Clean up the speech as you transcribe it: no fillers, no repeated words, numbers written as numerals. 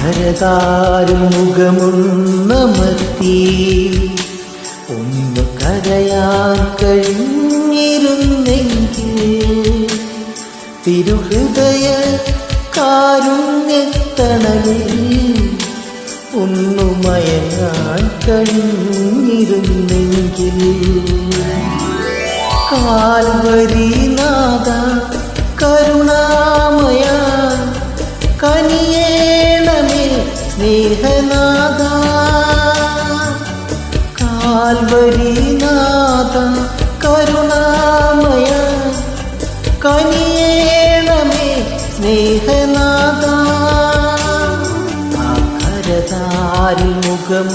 കരതാരും മുഖമൊന്നമർത്തി ഒന്ന് കരയാൻ കഴിഞ്ഞിരുന്നെങ്കിൽ തിരുഹൃദയ കാരുണ്യത്തണലിൽ ഒന്നു മയങ്ങാൻ കഴിഞ്ഞിരുന്നെങ്കിൽ കാൽവരിനാഥ കരുണാമയ കനിയേണമേ സ്നേഹനാഥ കാൽവരിനാഥ കരുണാമയ കനിയേണമേ സ്നേഹനാഥ ആ കരതാരിൽ മുഖം